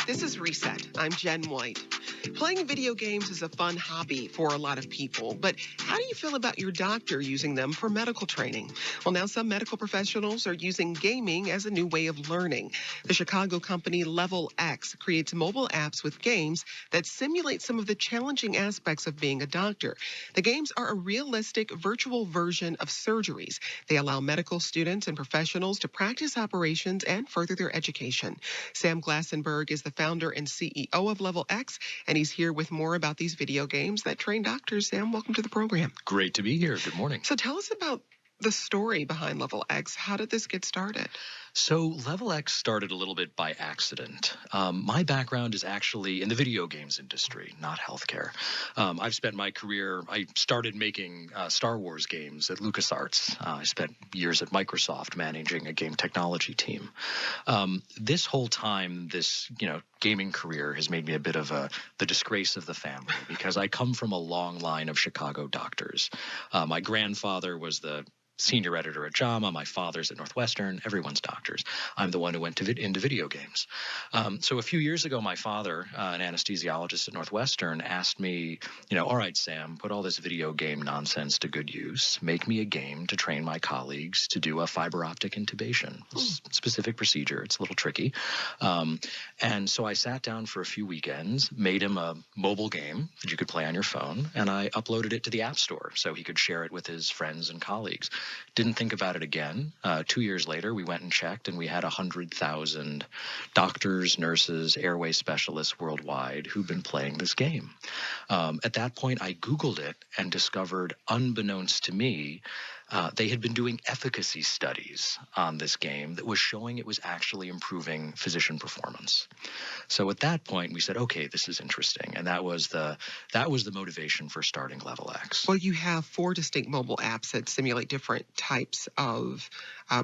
This is Reset. I'm Jenn White. Playing video games is a fun hobby for a lot of people, but how do you feel about your doctor using them for medical training? Well, now some medical professionals are using gaming as a new way of learning. The Chicago company Level X creates mobile apps with games that simulate some of the challenging aspects of being a doctor. The games are a realistic virtual version of surgeries. They allow medical students and professionals to practice operations and further their education. Sam Glassenberg is the founder and CEO of Level X, and he's here with more about these video games that train doctors. Sam, welcome to the program. Great to be here. Good morning. So tell us about the story behind Level X. How did this get started? So Level X started a little bit by accident. My background is actually in the video games industry, not healthcare. I've spent my career, I started making Star Wars games at LucasArts. I spent years at Microsoft managing a game technology team. This whole time, this gaming career has made me a bit of the disgrace of the family because I come from a long line of Chicago doctors. My grandfather was the senior editor at JAMA. My father's at Northwestern. Everyone's doctors. I'm the one who went into video games. So a few years ago, my father, an anesthesiologist at Northwestern, asked me, all right, Sam, put all this video game nonsense to good use. Make me a game to train my colleagues to do a fiber optic intubation. It's a specific procedure. It's a little tricky. And so I sat down for a few weekends, made him a mobile game that you could play on your phone, and I uploaded it to the App Store so he could share it with his friends and colleagues. Didn't think about it again. 2 years later, we went and checked, and we had 100,000 doctors, nurses, airway specialists worldwide who've been playing this game. At that point, I Googled it and discovered, unbeknownst to me, they had been doing efficacy studies on this game that was showing it was actually improving physician performance. So at that point, we said, okay, this is interesting. And that was the motivation for starting Level X. Well, you have 4 distinct mobile apps that simulate different types of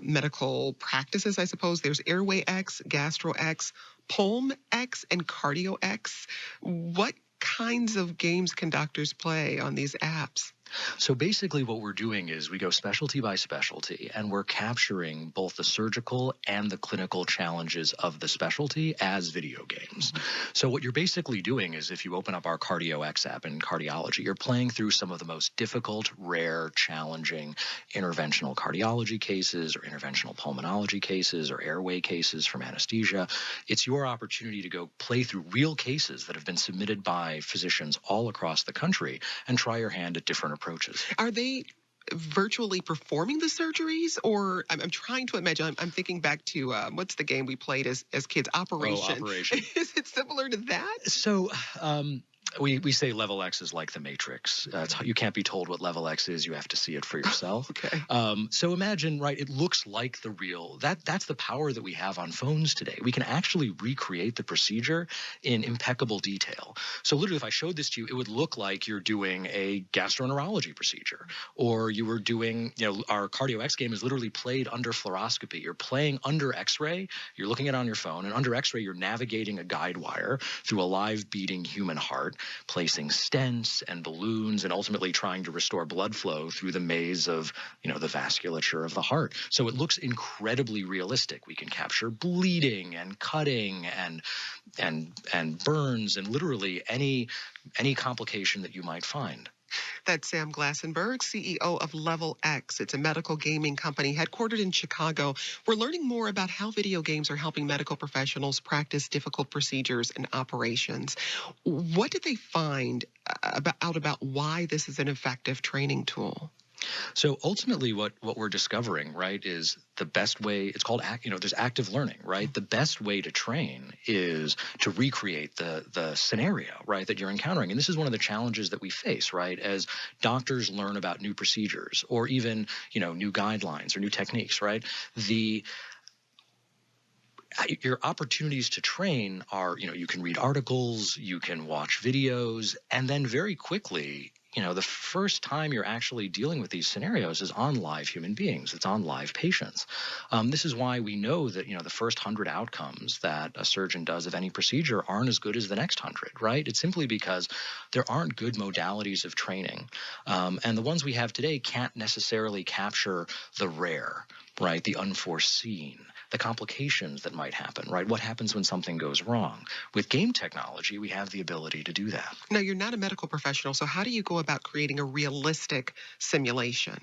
medical practices, I suppose. There's Airway X, Gastro X, Pulm X, and Cardio X. What kinds of games can doctors play on these apps? So basically what we're doing is we go specialty by specialty, and we're capturing both the surgical and the clinical challenges of the specialty as video games. So what you're basically doing is, if you open up our Cardio X app in cardiology, you're playing through some of the most difficult, rare, challenging interventional cardiology cases or interventional pulmonology cases or airway cases from anesthesia. It's your opportunity to go play through real cases that have been submitted by physicians all across the country and try your hand at different approaches. Are they virtually performing the surgeries, or I'm trying to imagine? I'm thinking back to what's the game we played as kids? Operation. Oh, Operation. Is it similar to that? So we say Level X is like the Matrix. You can't be told what Level X is. You have to see it for yourself. Okay. So imagine, right, it looks like the real. That's the power that we have on phones today. We can actually recreate the procedure in impeccable detail. So literally, if I showed this to you, it would look like you're doing a gastroenterology procedure, or you were doing, our Cardio X game is literally played under fluoroscopy. You're playing under X-ray. You're looking at it on your phone, and under X-ray, you're navigating a guide wire through a live beating human heart, placing stents and balloons, and ultimately trying to restore blood flow through the maze of, the vasculature of the heart. So it looks incredibly realistic. We can capture bleeding and cutting and burns and literally any complication that you might find. That's Sam Glassenberg, CEO of Level X. It's a medical gaming company headquartered in Chicago. We're learning more about how video games are helping medical professionals practice difficult procedures and operations. What did they find out about why this is an effective training tool? So ultimately what we're discovering, right, is the best way, it's called, there's active learning, right? The best way to train is to recreate the scenario, right, that you're encountering. And this is one of the challenges that we face, right, as doctors learn about new procedures or even, new guidelines or new techniques, right? Your opportunities to train are, you can read articles, you can watch videos, and then very quickly, the first time you're actually dealing with these scenarios is on live human beings. It's on live patients. This is why we know that, the first 100 outcomes that a surgeon does of any procedure aren't as good as the next 100, right? It's simply because there aren't good modalities of training. And the ones we have today can't necessarily capture the rare, right, the unforeseen, the complications that might happen, right? What happens when something goes wrong? With game technology, we have the ability to do that. Now, you're not a medical professional, so how do you go about creating a realistic simulation?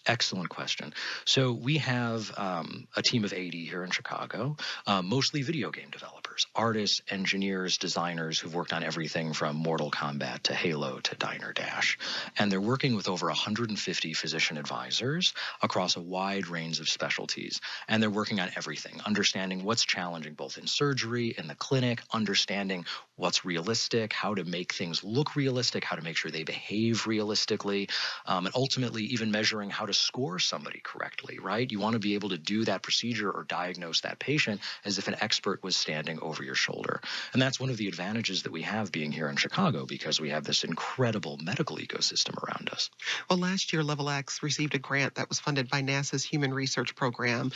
Excellent question. So we have a team of 80 here in Chicago, mostly video game developers, artists, engineers, designers who've worked on everything from Mortal Kombat to Halo to Diner Dash. And they're working with over 150 physician advisors across a wide range of specialties. And they're working on everything, understanding what's challenging both in surgery, in the clinic, understanding what's realistic, how to make things look realistic, how to make sure they behave realistically, and ultimately even measuring how to score somebody correctly, right? You want to be able to do that procedure or diagnose that patient as if an expert was standing over your shoulder. And that's one of the advantages that we have being here in Chicago, because we have this incredible medical ecosystem around us. Well, last year, Level X received a grant that was funded by NASA's Human Research Program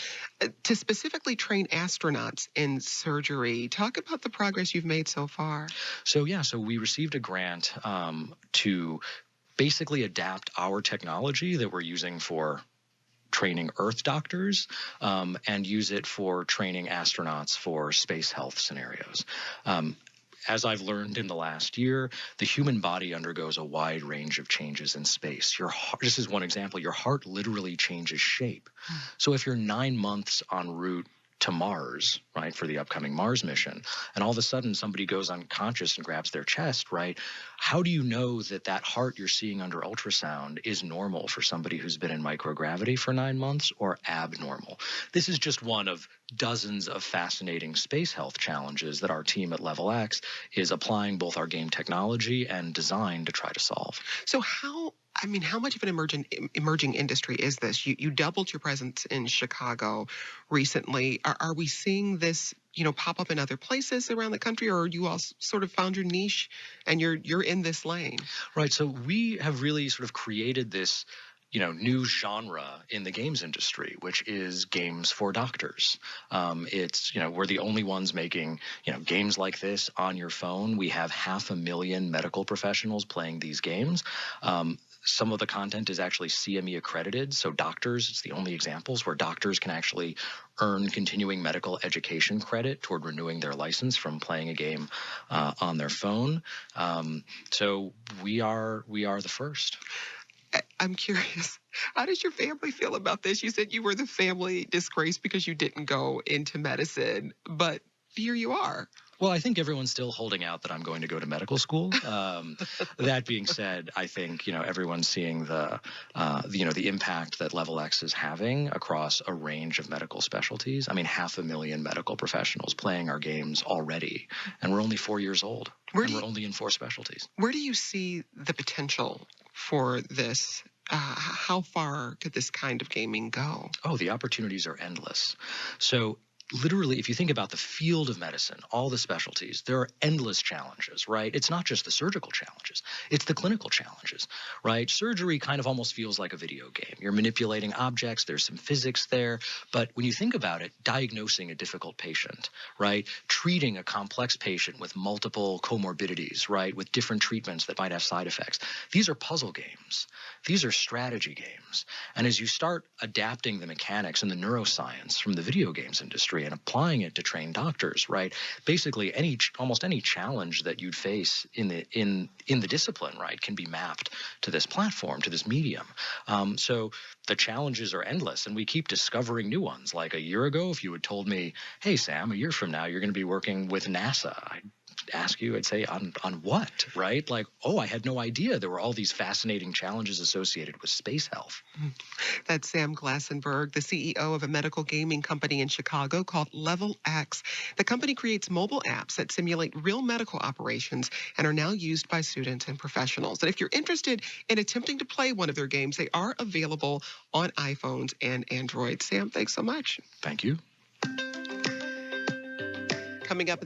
to specifically train astronauts in surgery. Talk about the progress you've made so far. So we received a grant to basically adapt our technology that we're using for training Earth doctors and use it for training astronauts for space health scenarios. As I've learned in the last year, the human body undergoes a wide range of changes in space. Your heart, this is one example, your heart literally changes shape. So if you're 9 months en route to Mars, right, for the upcoming Mars mission, and all of a sudden somebody goes unconscious and grabs their chest, right, how do you know that that heart you're seeing under ultrasound is normal for somebody who's been in microgravity for 9 months or abnormal? This is just one of dozens of fascinating space health challenges that our team at Level X is applying both our game technology and design to try to solve. So how much of an emerging industry is this? You doubled your presence in Chicago recently. Are we seeing this, pop up in other places around the country, or you all sort of found your niche and you're in this lane? Right. So we have really sort of created this new genre in the games industry, which is games for doctors. We're the only ones making, games like this on your phone. We have 500,000 medical professionals playing these games. Some of the content is actually CME accredited. So doctors, it's the only examples where doctors can actually earn continuing medical education credit toward renewing their license from playing a game on their phone. So we are the first. I'm curious, how does your family feel about this? You said you were the family disgrace because you didn't go into medicine, but here you are. Well, I think everyone's still holding out that I'm going to go to medical school. That being said, I think, everyone's seeing the impact that Level X is having across a range of medical specialties. 500,000 medical professionals playing our games already, and we're only 4 years old. We're only in 4 specialties. Where do you see the potential for this? How far could this kind of gaming go? Oh, the opportunities are endless. So literally, if you think about the field of medicine, all the specialties, there are endless challenges, right? It's not just the surgical challenges, it's the clinical challenges, right? Surgery kind of almost feels like a video game. You're manipulating objects, there's some physics there, but when you think about it, diagnosing a difficult patient, right? Treating a complex patient with multiple comorbidities, right? With different treatments that might have side effects. These are puzzle games. These are strategy games. And as you start adapting the mechanics and the neuroscience from the video games industry and applying it to train doctors, right? Basically, almost any challenge that you'd face in the discipline, right, can be mapped to this platform, to this medium. So the challenges are endless, and we keep discovering new ones. Like a year ago, if you had told me, "Hey, Sam, a year from now, you're going to be working with NASA," I'd ask you, I'd say, on what, right? Like, oh, I had no idea there were all these fascinating challenges associated with space health. That's Sam Glassenberg, the CEO of a medical gaming company in Chicago called Level X. The company creates mobile apps that simulate real medical operations and are now used by students and professionals. And if you're interested in attempting to play one of their games, they are available on iPhones and Android. Sam, thanks so much. Thank you. Coming up in the